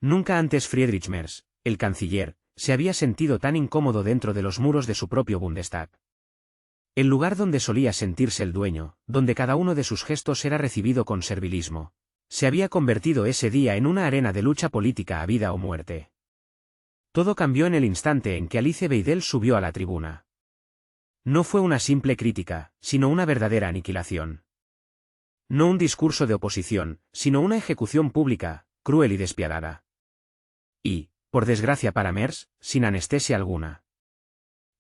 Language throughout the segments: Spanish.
Nunca antes Friedrich Merz, el canciller, se había sentido tan incómodo dentro de los muros de su propio Bundestag. El lugar donde solía sentirse el dueño, donde cada uno de sus gestos era recibido con servilismo, se había convertido ese día en una arena de lucha política a vida o muerte. Todo cambió en el instante en que Alice Weidel subió a la tribuna. No fue una simple crítica, sino una verdadera aniquilación. No un discurso de oposición, sino una ejecución pública, cruel y despiadada. Y, por desgracia para Merz, sin anestesia alguna.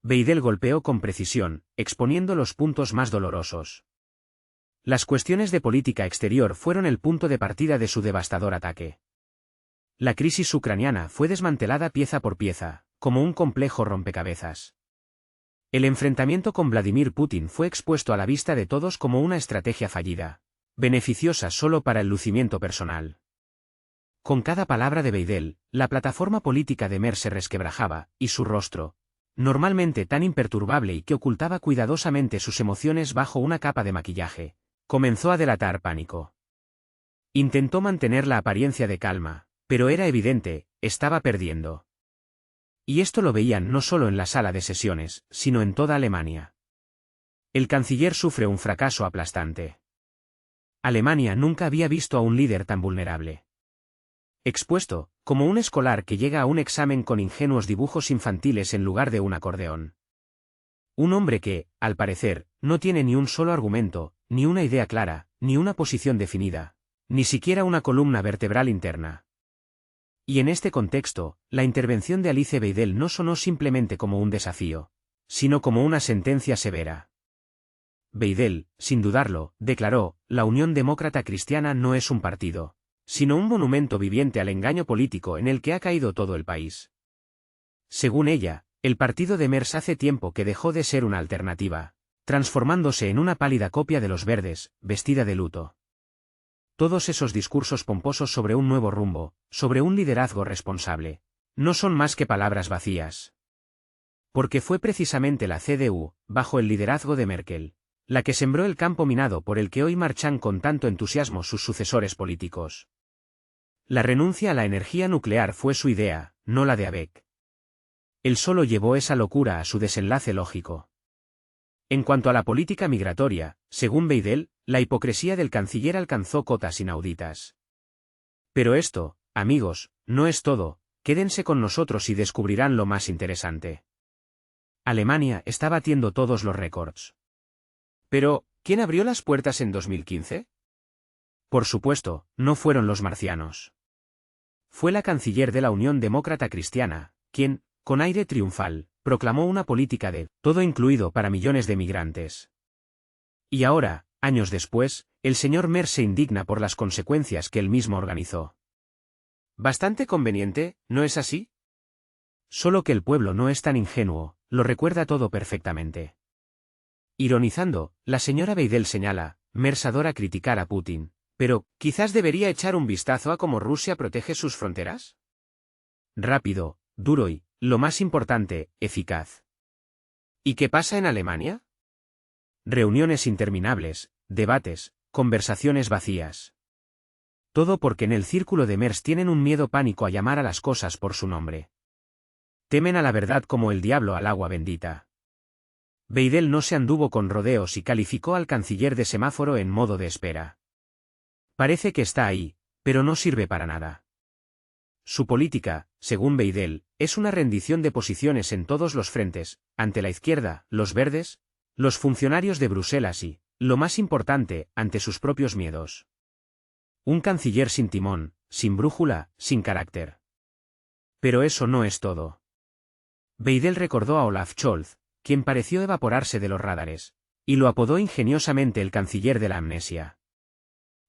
Weidel golpeó con precisión, exponiendo los puntos más dolorosos. Las cuestiones de política exterior fueron el punto de partida de su devastador ataque. La crisis ucraniana fue desmantelada pieza por pieza, como un complejo rompecabezas. El enfrentamiento con Vladimir Putin fue expuesto a la vista de todos como una estrategia fallida, beneficiosa solo para el lucimiento personal. Con cada palabra de Weidel, la plataforma política de Merz se resquebrajaba, y su rostro, normalmente tan imperturbable y que ocultaba cuidadosamente sus emociones bajo una capa de maquillaje, comenzó a delatar pánico. Intentó mantener la apariencia de calma, pero era evidente, estaba perdiendo. Y esto lo veían no solo en la sala de sesiones, sino en toda Alemania. El canciller sufre un fracaso aplastante. Alemania nunca había visto a un líder tan vulnerable. Expuesto, como un escolar que llega a un examen con ingenuos dibujos infantiles en lugar de un acordeón. Un hombre que, al parecer, no tiene ni un solo argumento, ni una idea clara, ni una posición definida, ni siquiera una columna vertebral interna. Y en este contexto, la intervención de Alice Weidel no sonó simplemente como un desafío, sino como una sentencia severa. Weidel, sin dudarlo, declaró, la Unión Demócrata Cristiana no es un partido, sino un monumento viviente al engaño político en el que ha caído todo el país. Según ella, el partido de Merz hace tiempo que dejó de ser una alternativa, transformándose en una pálida copia de los verdes, vestida de luto. Todos esos discursos pomposos sobre un nuevo rumbo, sobre un liderazgo responsable, no son más que palabras vacías. Porque fue precisamente la CDU, bajo el liderazgo de Merkel, la que sembró el campo minado por el que hoy marchan con tanto entusiasmo sus sucesores políticos. La renuncia a la energía nuclear fue su idea, no la de Habeck. Él solo llevó esa locura a su desenlace lógico. En cuanto a la política migratoria, según Weidel, la hipocresía del canciller alcanzó cotas inauditas. Pero esto, amigos, no es todo, quédense con nosotros y descubrirán lo más interesante. Alemania está batiendo todos los récords. Pero, ¿quién abrió las puertas en 2015? Por supuesto, no fueron los marcianos. Fue la canciller de la Unión Demócrata Cristiana, quien, con aire triunfal, proclamó una política de todo incluido para millones de migrantes. Y ahora, años después, el señor Merz se indigna por las consecuencias que él mismo organizó. Bastante conveniente, ¿no es así? Solo que el pueblo no es tan ingenuo, lo recuerda todo perfectamente. Ironizando, la señora Weidel señala, Merz adora criticar a Putin, pero, ¿quizás debería echar un vistazo a cómo Rusia protege sus fronteras? Rápido, duro y, lo más importante, eficaz. ¿Y qué pasa en Alemania? Reuniones interminables, debates, conversaciones vacías. Todo porque en el círculo de Merz tienen un miedo pánico a llamar a las cosas por su nombre. Temen a la verdad como el diablo al agua bendita. Weidel no se anduvo con rodeos y calificó al canciller de semáforo en modo de espera. Parece que está ahí, pero no sirve para nada. Su política, según Weidel, es una rendición de posiciones en todos los frentes, ante la izquierda, los verdes, los funcionarios de Bruselas y, lo más importante, ante sus propios miedos. Un canciller sin timón, sin brújula, sin carácter. Pero eso no es todo. Weidel recordó a Olaf Scholz, quien pareció evaporarse de los radares, y lo apodó ingeniosamente el canciller de la amnesia.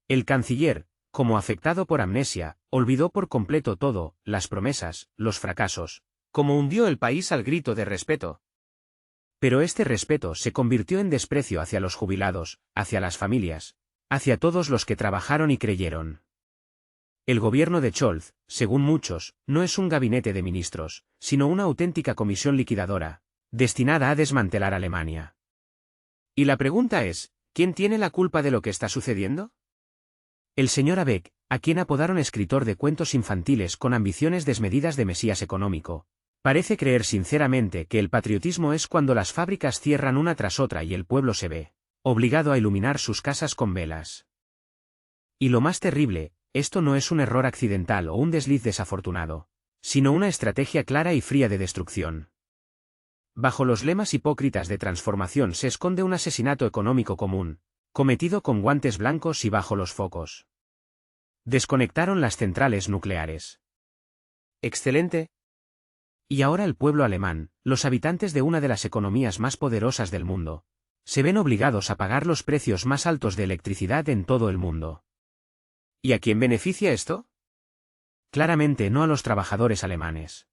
El canciller, como afectado por amnesia, olvidó por completo todo, las promesas, los fracasos, como hundió el país al grito de respeto. Pero este respeto se convirtió en desprecio hacia los jubilados, hacia las familias, hacia todos los que trabajaron y creyeron. El gobierno de Scholz, según muchos, no es un gabinete de ministros, sino una auténtica comisión liquidadora, destinada a desmantelar Alemania. Y la pregunta es, ¿quién tiene la culpa de lo que está sucediendo? El señor Habeck, a quien apodaron escritor de cuentos infantiles con ambiciones desmedidas de mesías económico, parece creer sinceramente que el patriotismo es cuando las fábricas cierran una tras otra y el pueblo se ve obligado a iluminar sus casas con velas. Y lo más terrible, esto no es un error accidental o un desliz desafortunado, sino una estrategia clara y fría de destrucción. Bajo los lemas hipócritas de transformación se esconde un asesinato económico común, cometido con guantes blancos y bajo los focos. Desconectaron las centrales nucleares. Excelente. Y ahora el pueblo alemán, los habitantes de una de las economías más poderosas del mundo, se ven obligados a pagar los precios más altos de electricidad en todo el mundo. ¿Y a quién beneficia esto? Claramente no a los trabajadores alemanes.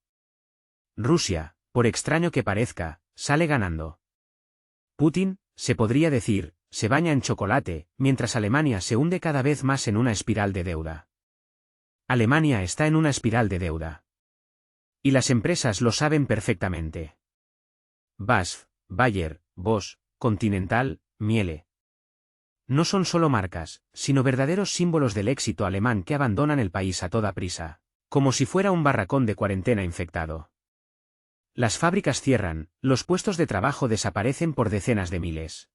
Rusia, por extraño que parezca, sale ganando. Putin, se podría decir, se baña en chocolate, mientras Alemania se hunde cada vez más en una espiral de deuda. Alemania está en una espiral de deuda. Y las empresas lo saben perfectamente. BASF, Bayer, Bosch, Continental, Miele. No son solo marcas, sino verdaderos símbolos del éxito alemán que abandonan el país a toda prisa, como si fuera un barracón de cuarentena infectado. Las fábricas cierran, los puestos de trabajo desaparecen por decenas de miles.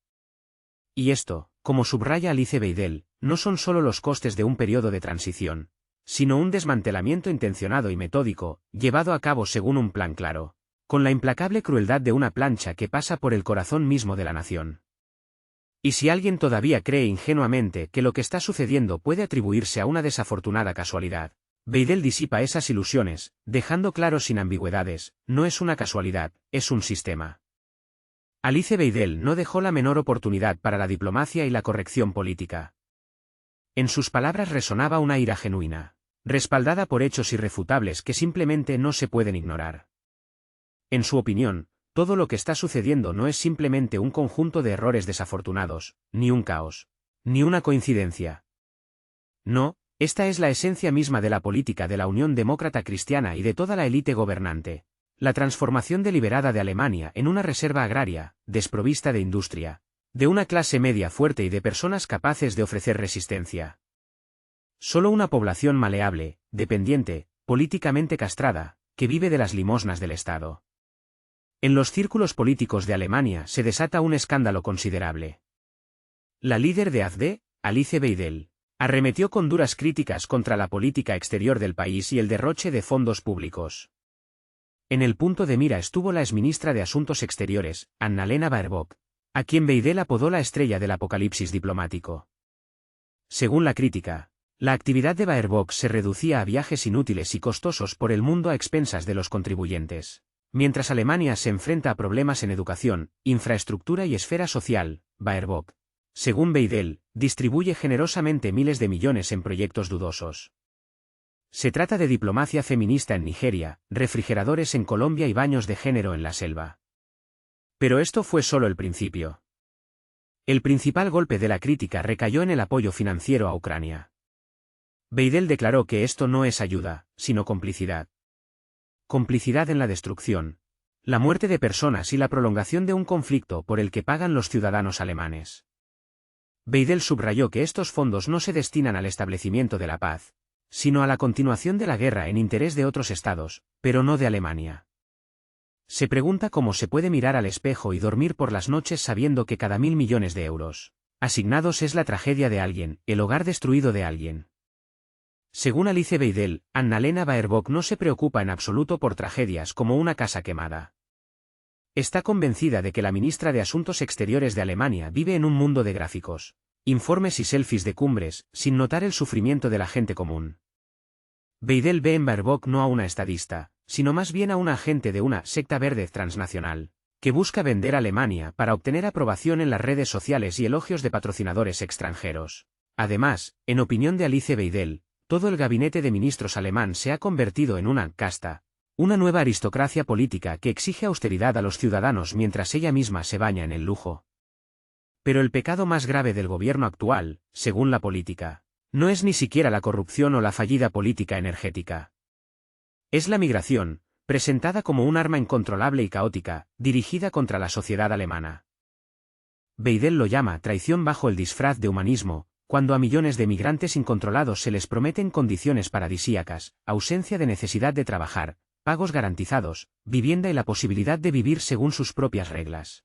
Y esto, como subraya Alice Weidel, no son solo los costes de un periodo de transición, sino un desmantelamiento intencionado y metódico, llevado a cabo según un plan claro, con la implacable crueldad de una plancha que pasa por el corazón mismo de la nación. Y si alguien todavía cree ingenuamente que lo que está sucediendo puede atribuirse a una desafortunada casualidad, Weidel disipa esas ilusiones, dejando claro sin ambigüedades, no es una casualidad, es un sistema. Alice Weidel no dejó la menor oportunidad para la diplomacia y la corrección política. En sus palabras resonaba una ira genuina, respaldada por hechos irrefutables que simplemente no se pueden ignorar. En su opinión, todo lo que está sucediendo no es simplemente un conjunto de errores desafortunados, ni un caos, ni una coincidencia. No, esta es la esencia misma de la política de la Unión Demócrata Cristiana y de toda la élite gobernante, la transformación deliberada de Alemania en una reserva agraria, desprovista de industria, de una clase media fuerte y de personas capaces de ofrecer resistencia. Solo una población maleable, dependiente, políticamente castrada, que vive de las limosnas del Estado. En los círculos políticos de Alemania se desata un escándalo considerable. La líder de AfD, Alice Weidel, arremetió con duras críticas contra la política exterior del país y el derroche de fondos públicos. En el punto de mira estuvo la exministra de Asuntos Exteriores, Annalena Baerbock, a quien Weidel apodó la estrella del apocalipsis diplomático. Según la crítica, la actividad de Baerbock se reducía a viajes inútiles y costosos por el mundo a expensas de los contribuyentes. Mientras Alemania se enfrenta a problemas en educación, infraestructura y esfera social, Baerbock, según Weidel, distribuye generosamente miles de millones en proyectos dudosos. Se trata de diplomacia feminista en Nigeria, refrigeradores en Colombia y baños de género en la selva. Pero esto fue solo el principio. El principal golpe de la crítica recayó en el apoyo financiero a Ucrania. Weidel declaró que esto no es ayuda, sino complicidad. Complicidad en la destrucción, la muerte de personas y la prolongación de un conflicto por el que pagan los ciudadanos alemanes. Weidel subrayó que estos fondos no se destinan al establecimiento de la paz, sino a la continuación de la guerra en interés de otros estados, pero no de Alemania. Se pregunta cómo se puede mirar al espejo y dormir por las noches sabiendo que cada 1.000 millones de euros asignados es la tragedia de alguien, el hogar destruido de alguien. Según Alice Weidel, Annalena Baerbock no se preocupa en absoluto por tragedias como una casa quemada. Está convencida de que la ministra de Asuntos Exteriores de Alemania vive en un mundo de gráficos, informes y selfies de cumbres, sin notar el sufrimiento de la gente común. Weidel ve en Baerbock no a una estadista, sino más bien a un agente de una secta verde transnacional, que busca vender a Alemania para obtener aprobación en las redes sociales y elogios de patrocinadores extranjeros. Además, en opinión de Alice Weidel, todo el gabinete de ministros alemán se ha convertido en una casta, una nueva aristocracia política que exige austeridad a los ciudadanos mientras ella misma se baña en el lujo. Pero el pecado más grave del gobierno actual, según la política, no es ni siquiera la corrupción o la fallida política energética. Es la migración, presentada como un arma incontrolable y caótica, dirigida contra la sociedad alemana. Weidel lo llama traición bajo el disfraz de humanismo, cuando a millones de migrantes incontrolados se les prometen condiciones paradisíacas, ausencia de necesidad de trabajar, pagos garantizados, vivienda y la posibilidad de vivir según sus propias reglas.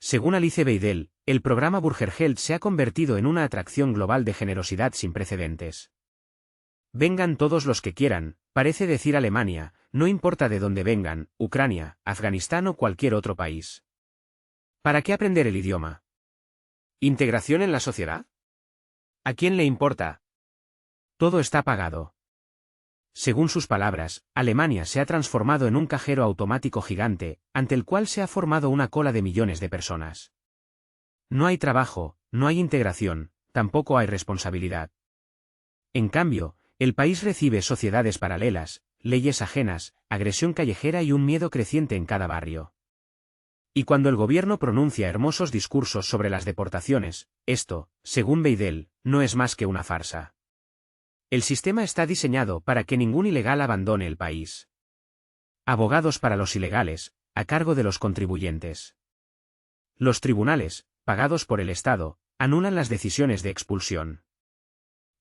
Según Alice Weidel, el programa Bürgergeld se ha convertido en una atracción global de generosidad sin precedentes. Vengan todos los que quieran, parece decir Alemania, no importa de dónde vengan, Ucrania, Afganistán o cualquier otro país. ¿Para qué aprender el idioma? ¿Integración en la sociedad? ¿A quién le importa? Todo está pagado. Según sus palabras, Alemania se ha transformado en un cajero automático gigante, ante el cual se ha formado una cola de millones de personas. No hay trabajo, no hay integración, tampoco hay responsabilidad. En cambio, el país recibe sociedades paralelas, leyes ajenas, agresión callejera y un miedo creciente en cada barrio. Y cuando el gobierno pronuncia hermosos discursos sobre las deportaciones, esto, según Weidel, no es más que una farsa. El sistema está diseñado para que ningún ilegal abandone el país. Abogados para los ilegales, a cargo de los contribuyentes. Los tribunales, pagados por el Estado, anulan las decisiones de expulsión.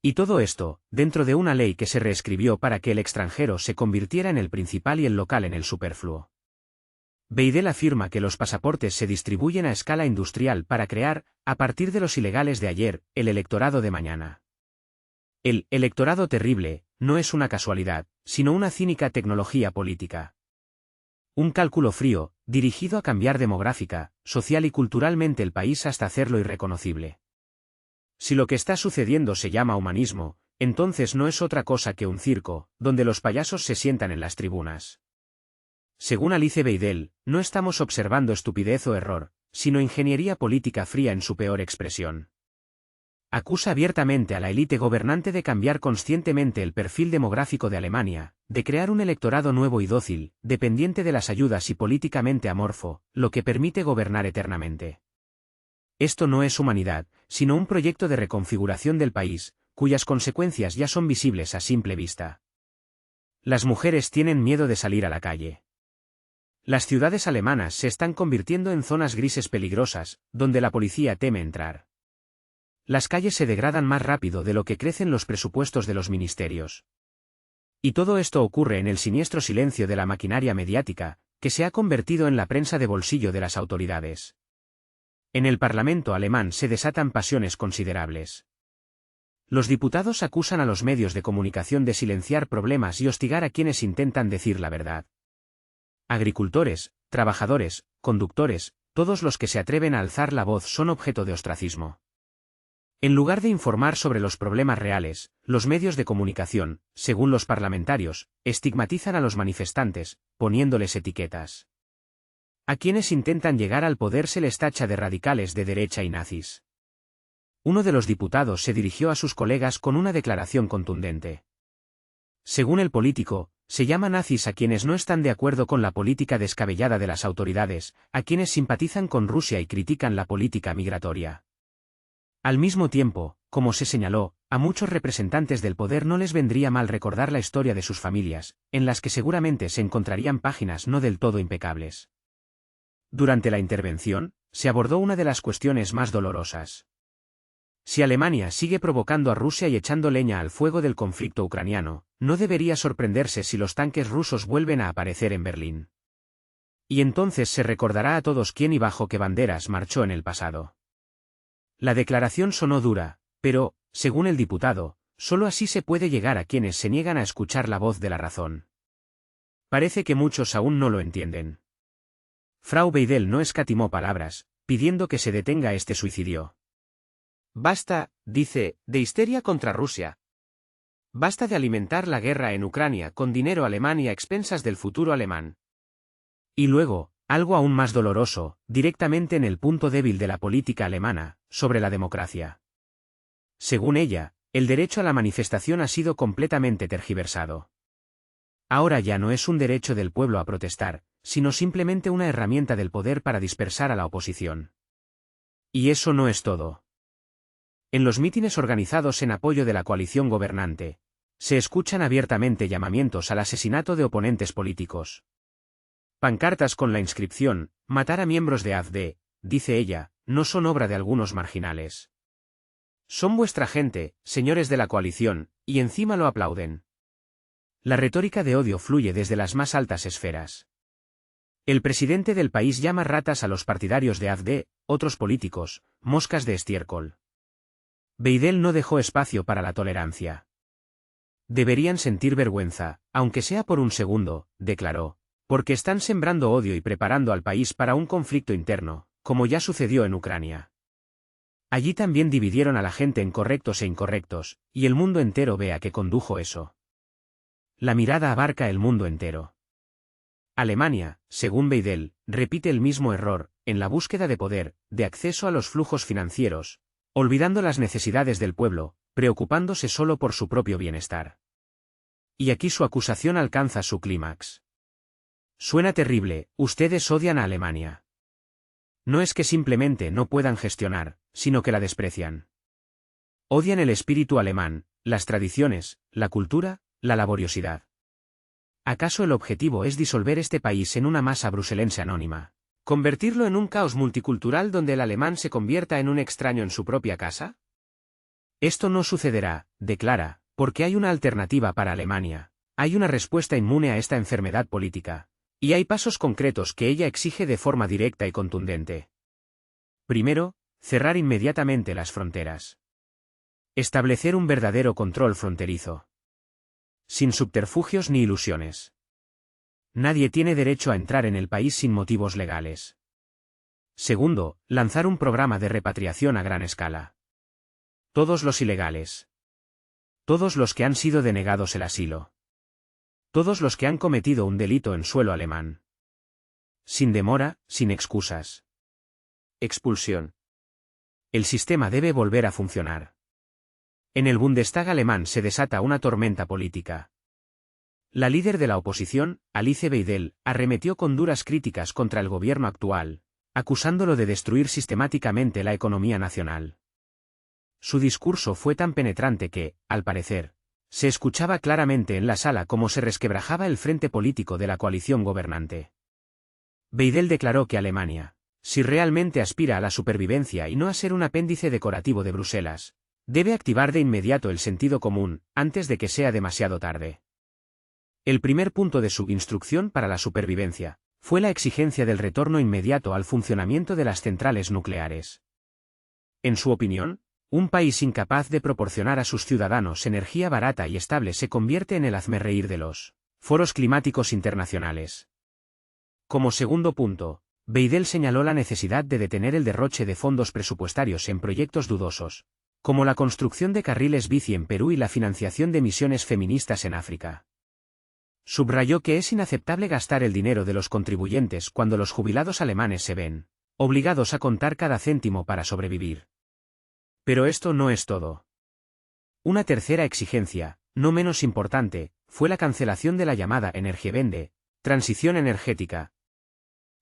Y todo esto, dentro de una ley que se reescribió para que el extranjero se convirtiera en el principal y el local en el superfluo. Weidel afirma que los pasaportes se distribuyen a escala industrial para crear, a partir de los ilegales de ayer, el electorado de mañana. El electorado terrible no es una casualidad, sino una cínica tecnología política. Un cálculo frío, dirigido a cambiar demográfica, social y culturalmente el país hasta hacerlo irreconocible. Si lo que está sucediendo se llama humanismo, entonces no es otra cosa que un circo, donde los payasos se sientan en las tribunas. Según Alice Weidel, no estamos observando estupidez o error, sino ingeniería política fría en su peor expresión. Acusa abiertamente a la élite gobernante de cambiar conscientemente el perfil demográfico de Alemania, de crear un electorado nuevo y dócil, dependiente de las ayudas y políticamente amorfo, lo que permite gobernar eternamente. Esto no es humanidad, sino un proyecto de reconfiguración del país, cuyas consecuencias ya son visibles a simple vista. Las mujeres tienen miedo de salir a la calle. Las ciudades alemanas se están convirtiendo en zonas grises peligrosas, donde la policía teme entrar. Las calles se degradan más rápido de lo que crecen los presupuestos de los ministerios. Y todo esto ocurre en el siniestro silencio de la maquinaria mediática, que se ha convertido en la prensa de bolsillo de las autoridades. En el Parlamento alemán se desatan pasiones considerables. Los diputados acusan a los medios de comunicación de silenciar problemas y hostigar a quienes intentan decir la verdad. Agricultores, trabajadores, conductores, todos los que se atreven a alzar la voz son objeto de ostracismo. En lugar de informar sobre los problemas reales, los medios de comunicación, según los parlamentarios, estigmatizan a los manifestantes, poniéndoles etiquetas. A quienes intentan llegar al poder se les tacha de radicales de derecha y nazis. Uno de los diputados se dirigió a sus colegas con una declaración contundente. Según el político, se llama nazis a quienes no están de acuerdo con la política descabellada de las autoridades, a quienes simpatizan con Rusia y critican la política migratoria. Al mismo tiempo, como se señaló, a muchos representantes del poder no les vendría mal recordar la historia de sus familias, en las que seguramente se encontrarían páginas no del todo impecables. Durante la intervención, se abordó una de las cuestiones más dolorosas. Si Alemania sigue provocando a Rusia y echando leña al fuego del conflicto ucraniano, no debería sorprenderse si los tanques rusos vuelven a aparecer en Berlín. Y entonces se recordará a todos quién y bajo qué banderas marchó en el pasado. La declaración sonó dura, pero, según el diputado, solo así se puede llegar a quienes se niegan a escuchar la voz de la razón. Parece que muchos aún no lo entienden. Frau Weidel no escatimó palabras, pidiendo que se detenga este suicidio. Basta, dice, de histeria contra Rusia. Basta de alimentar la guerra en Ucrania con dinero alemán y a expensas del futuro alemán. Y luego, algo aún más doloroso, directamente en el punto débil de la política alemana, sobre la democracia. Según ella, el derecho a la manifestación ha sido completamente tergiversado. Ahora ya no es un derecho del pueblo a protestar, sino simplemente una herramienta del poder para dispersar a la oposición. Y eso no es todo. En los mítines organizados en apoyo de la coalición gobernante, se escuchan abiertamente llamamientos al asesinato de oponentes políticos. Pancartas con la inscripción, matar a miembros de AfD, dice ella, no son obra de algunos marginales. Son vuestra gente, señores de la coalición, y encima lo aplauden. La retórica de odio fluye desde las más altas esferas. El presidente del país llama ratas a los partidarios de AfD, otros políticos, moscas de estiércol. Veidel no dejó espacio para la tolerancia. Deberían sentir vergüenza, aunque sea por un segundo, declaró, porque están sembrando odio y preparando al país para un conflicto interno, como ya sucedió en Ucrania. Allí también dividieron a la gente en correctos e incorrectos, y el mundo entero ve a qué condujo eso. La mirada abarca el mundo entero. Alemania, según Veidel, repite el mismo error, en la búsqueda de poder, de acceso a los flujos financieros, olvidando las necesidades del pueblo, preocupándose solo por su propio bienestar. Y aquí su acusación alcanza su clímax. Suena terrible, ustedes odian a Alemania. No es que simplemente no puedan gestionar, sino que la desprecian. Odian el espíritu alemán, las tradiciones, la cultura, la laboriosidad. ¿Acaso el objetivo es disolver este país en una masa bruselense anónima? ¿Convertirlo en un caos multicultural donde el alemán se convierta en un extraño en su propia casa? Esto no sucederá, declara, porque hay una alternativa para Alemania, hay una respuesta inmune a esta enfermedad política, y hay pasos concretos que ella exige de forma directa y contundente. Primero, cerrar inmediatamente las fronteras. Establecer un verdadero control fronterizo. Sin subterfugios ni ilusiones. Nadie tiene derecho a entrar en el país sin motivos legales. Segundo, lanzar un programa de repatriación a gran escala. Todos los ilegales. Todos los que han sido denegados el asilo. Todos los que han cometido un delito en suelo alemán. Sin demora, sin excusas. Expulsión. El sistema debe volver a funcionar. En el Bundestag alemán se desata una tormenta política. La líder de la oposición, Alice Weidel, arremetió con duras críticas contra el gobierno actual, acusándolo de destruir sistemáticamente la economía nacional. Su discurso fue tan penetrante que, al parecer, se escuchaba claramente en la sala cómo se resquebrajaba el frente político de la coalición gobernante. Weidel declaró que Alemania, si realmente aspira a la supervivencia y no a ser un apéndice decorativo de Bruselas, debe activar de inmediato el sentido común, antes de que sea demasiado tarde. El primer punto de su instrucción para la supervivencia fue la exigencia del retorno inmediato al funcionamiento de las centrales nucleares. En su opinión, un país incapaz de proporcionar a sus ciudadanos energía barata y estable se convierte en el hazmerreír de los foros climáticos internacionales. Como segundo punto, Weidel señaló la necesidad de detener el derroche de fondos presupuestarios en proyectos dudosos, como la construcción de carriles bici en Perú y la financiación de misiones feministas en África. Subrayó que es inaceptable gastar el dinero de los contribuyentes cuando los jubilados alemanes se ven obligados a contar cada céntimo para sobrevivir. Pero esto no es todo. Una tercera exigencia, no menos importante, fue la cancelación de la llamada Energiewende, transición energética.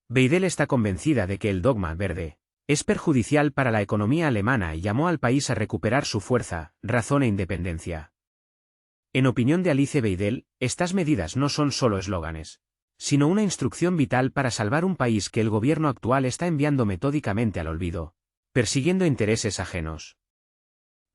Weidel está convencida de que el dogma verde es perjudicial para la economía alemana y llamó al país a recuperar su fuerza, razón e independencia. En opinión de Alice Weidel, estas medidas no son solo eslóganes, sino una instrucción vital para salvar un país que el gobierno actual está enviando metódicamente al olvido, persiguiendo intereses ajenos.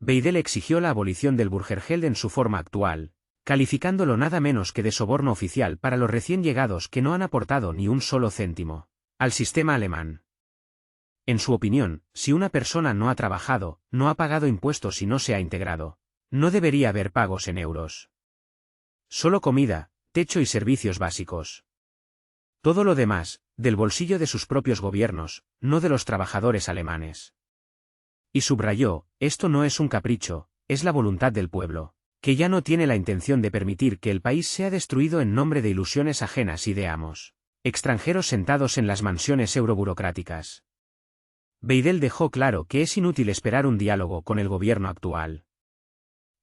Weidel exigió la abolición del Bürgergeld en su forma actual, calificándolo nada menos que de soborno oficial para los recién llegados que no han aportado ni un solo céntimo al sistema alemán. En su opinión, si una persona no ha trabajado, no ha pagado impuestos y no se ha integrado, no debería haber pagos en euros. Solo comida, techo y servicios básicos. Todo lo demás, del bolsillo de sus propios gobiernos, no de los trabajadores alemanes. Y subrayó, esto no es un capricho, es la voluntad del pueblo, que ya no tiene la intención de permitir que el país sea destruido en nombre de ilusiones ajenas y de amos extranjeros sentados en las mansiones euroburocráticas. Weidel dejó claro que es inútil esperar un diálogo con el gobierno actual.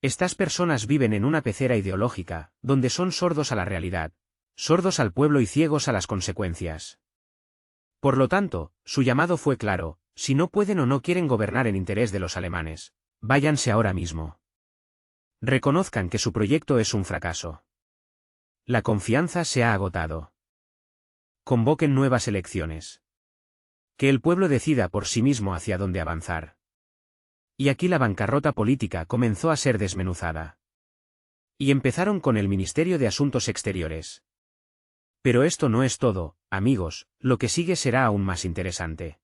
Estas personas viven en una pecera ideológica, donde son sordos a la realidad, sordos al pueblo y ciegos a las consecuencias. Por lo tanto, su llamado fue claro, si no pueden o no quieren gobernar en interés de los alemanes, váyanse ahora mismo. Reconozcan que su proyecto es un fracaso. La confianza se ha agotado. Convoquen nuevas elecciones. Que el pueblo decida por sí mismo hacia dónde avanzar. Y aquí la bancarrota política comenzó a ser desmenuzada. Y empezaron con el Ministerio de Asuntos Exteriores. Pero esto no es todo, amigos, lo que sigue será aún más interesante.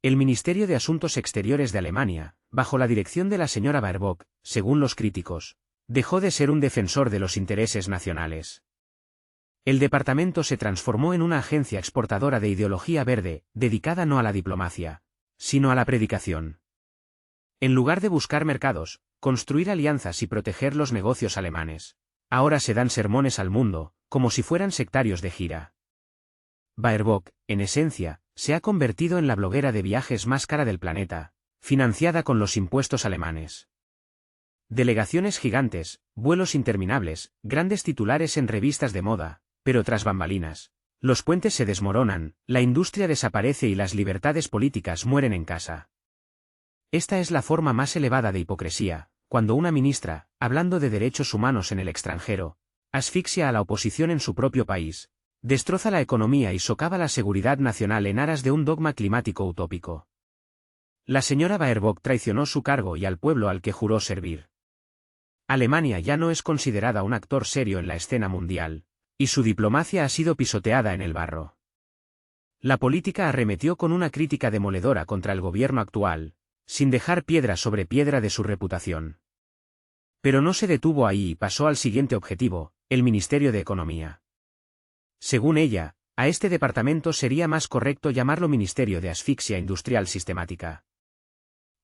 El Ministerio de Asuntos Exteriores de Alemania, bajo la dirección de la señora Baerbock, según los críticos, dejó de ser un defensor de los intereses nacionales. El departamento se transformó en una agencia exportadora de ideología verde, dedicada no a la diplomacia, sino a la predicación. En lugar de buscar mercados, construir alianzas y proteger los negocios alemanes, ahora se dan sermones al mundo, como si fueran sectarios de gira. Baerbock, en esencia, se ha convertido en la bloguera de viajes más cara del planeta, financiada con los impuestos alemanes. Delegaciones gigantes, vuelos interminables, grandes titulares en revistas de moda, pero tras bambalinas, los puentes se desmoronan, la industria desaparece y las libertades políticas mueren en casa. Esta es la forma más elevada de hipocresía, cuando una ministra, hablando de derechos humanos en el extranjero, asfixia a la oposición en su propio país, destroza la economía y socava la seguridad nacional en aras de un dogma climático utópico. La señora Baerbock traicionó su cargo y al pueblo al que juró servir. Alemania ya no es considerada un actor serio en la escena mundial, y su diplomacia ha sido pisoteada en el barro. La política arremetió con una crítica demoledora contra el gobierno actual, sin dejar piedra sobre piedra de su reputación. Pero no se detuvo ahí y pasó al siguiente objetivo, el Ministerio de Economía. Según ella, a este departamento sería más correcto llamarlo Ministerio de Asfixia Industrial Sistemática.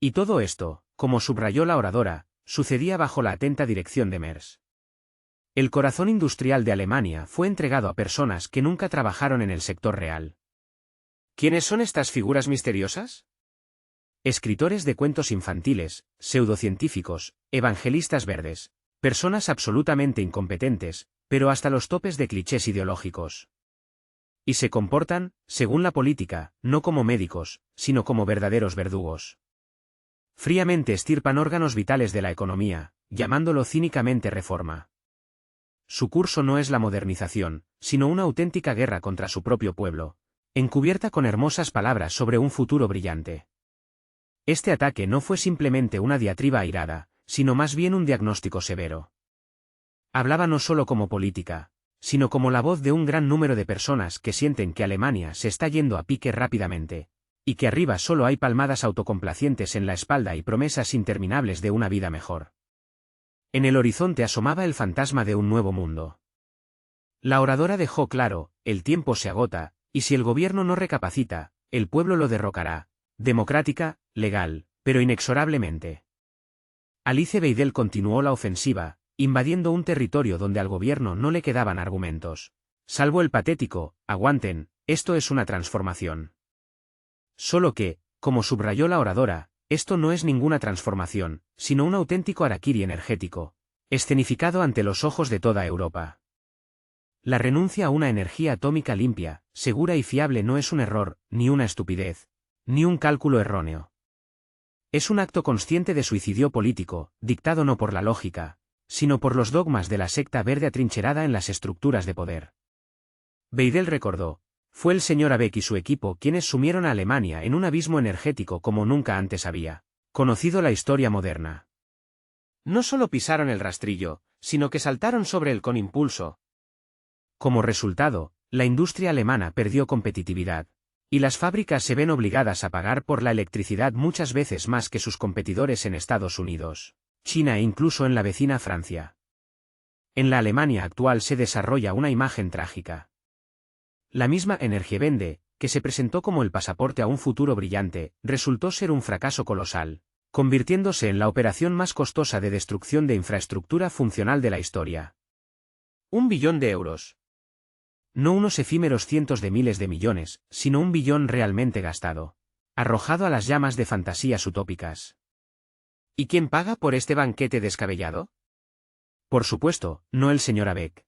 Y todo esto, como subrayó la oradora, sucedía bajo la atenta dirección de Merz. El corazón industrial de Alemania fue entregado a personas que nunca trabajaron en el sector real. ¿Quiénes son estas figuras misteriosas? Escritores de cuentos infantiles, pseudocientíficos, evangelistas verdes, personas absolutamente incompetentes, pero hasta los topes de clichés ideológicos. Y se comportan, según la política, no como médicos, sino como verdaderos verdugos. Fríamente estirpan órganos vitales de la economía, llamándolo cínicamente reforma. Su curso no es la modernización, sino una auténtica guerra contra su propio pueblo, encubierta con hermosas palabras sobre un futuro brillante. Este ataque no fue simplemente una diatriba airada, sino más bien un diagnóstico severo. Hablaba no solo como política, sino como la voz de un gran número de personas que sienten que Alemania se está yendo a pique rápidamente, y que arriba solo hay palmadas autocomplacientes en la espalda y promesas interminables de una vida mejor. En el horizonte asomaba el fantasma de un nuevo mundo. La oradora dejó claro, el tiempo se agota, y si el gobierno no recapacita, el pueblo lo derrocará, democrática, legal, pero inexorablemente. Alice Weidel continuó la ofensiva, invadiendo un territorio donde al gobierno no le quedaban argumentos. Salvo el patético, aguanten, esto es una transformación. Solo que, como subrayó la oradora, esto no es ninguna transformación, sino un auténtico harakiri energético, escenificado ante los ojos de toda Europa. La renuncia a una energía atómica limpia, segura y fiable no es un error, ni una estupidez, ni un cálculo erróneo. Es un acto consciente de suicidio político, dictado no por la lógica, sino por los dogmas de la secta verde atrincherada en las estructuras de poder. Weidel recordó, fue el señor Abeck y su equipo quienes sumieron a Alemania en un abismo energético como nunca antes había conocido la historia moderna. No solo pisaron el rastrillo, sino que saltaron sobre él con impulso. Como resultado, la industria alemana perdió competitividad, y las fábricas se ven obligadas a pagar por la electricidad muchas veces más que sus competidores en Estados Unidos, China e incluso en la vecina Francia. En la Alemania actual se desarrolla una imagen trágica. La misma Energiewende, que se presentó como el pasaporte a un futuro brillante, resultó ser un fracaso colosal, convirtiéndose en la operación más costosa de destrucción de infraestructura funcional de la historia. 1 billón de euros. No unos efímeros cientos de miles de millones, sino 1 billón realmente gastado, arrojado a las llamas de fantasías utópicas. ¿Y quién paga por este banquete descabellado? Por supuesto, no el señor Abeck.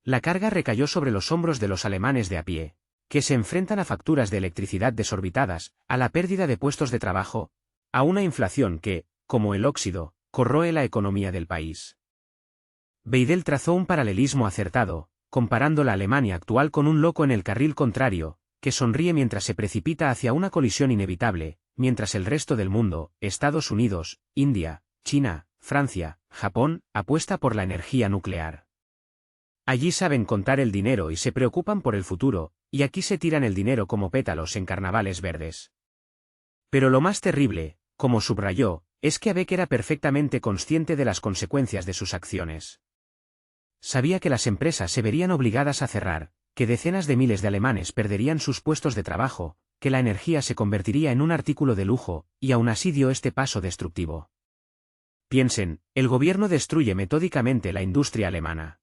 La carga recayó sobre los hombros de los alemanes de a pie, que se enfrentan a facturas de electricidad desorbitadas, a la pérdida de puestos de trabajo, a una inflación que, como el óxido, corroe la economía del país. Weidel trazó un paralelismo acertado, comparando la Alemania actual con un loco en el carril contrario, que sonríe mientras se precipita hacia una colisión inevitable, mientras el resto del mundo, Estados Unidos, India, China, Francia, Japón, apuesta por la energía nuclear. Allí saben contar el dinero y se preocupan por el futuro, y aquí se tiran el dinero como pétalos en carnavales verdes. Pero lo más terrible, como subrayó, es que Abeck era perfectamente consciente de las consecuencias de sus acciones. Sabía que las empresas se verían obligadas a cerrar, que decenas de miles de alemanes perderían sus puestos de trabajo, que la energía se convertiría en un artículo de lujo, y aún así dio este paso destructivo. Piensen, el gobierno destruye metódicamente la industria alemana.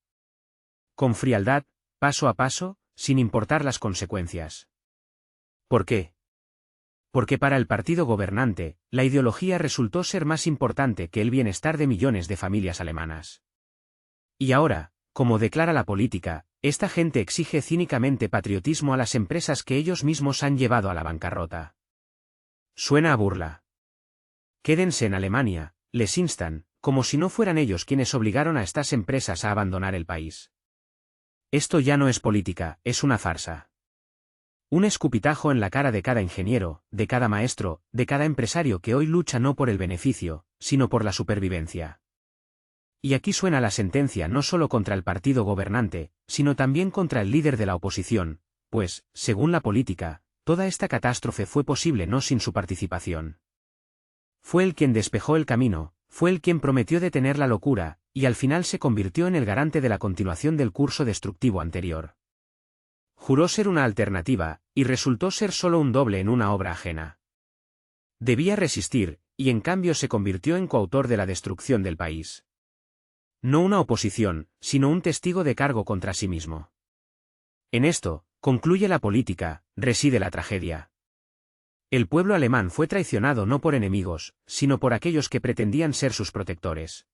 Con frialdad, paso a paso, sin importar las consecuencias. ¿Por qué? Porque para el partido gobernante, la ideología resultó ser más importante que el bienestar de millones de familias alemanas. Y ahora, como declara la política, esta gente exige cínicamente patriotismo a las empresas que ellos mismos han llevado a la bancarrota. Suena a burla. Quédense en Alemania, les instan, como si no fueran ellos quienes obligaron a estas empresas a abandonar el país. Esto ya no es política, es una farsa. Un escupitajo en la cara de cada ingeniero, de cada maestro, de cada empresario que hoy lucha no por el beneficio, sino por la supervivencia. Y aquí suena la sentencia no solo contra el partido gobernante, sino también contra el líder de la oposición, pues, según la política, toda esta catástrofe fue posible no sin su participación. Fue él quien despejó el camino, fue él quien prometió detener la locura, y al final se convirtió en el garante de la continuación del curso destructivo anterior. Juró ser una alternativa, y resultó ser solo un doble en una obra ajena. Debía resistir, y en cambio se convirtió en coautor de la destrucción del país. No una oposición, sino un testigo de cargo contra sí mismo. En esto, concluye la política, reside la tragedia. El pueblo alemán fue traicionado no por enemigos, sino por aquellos que pretendían ser sus protectores.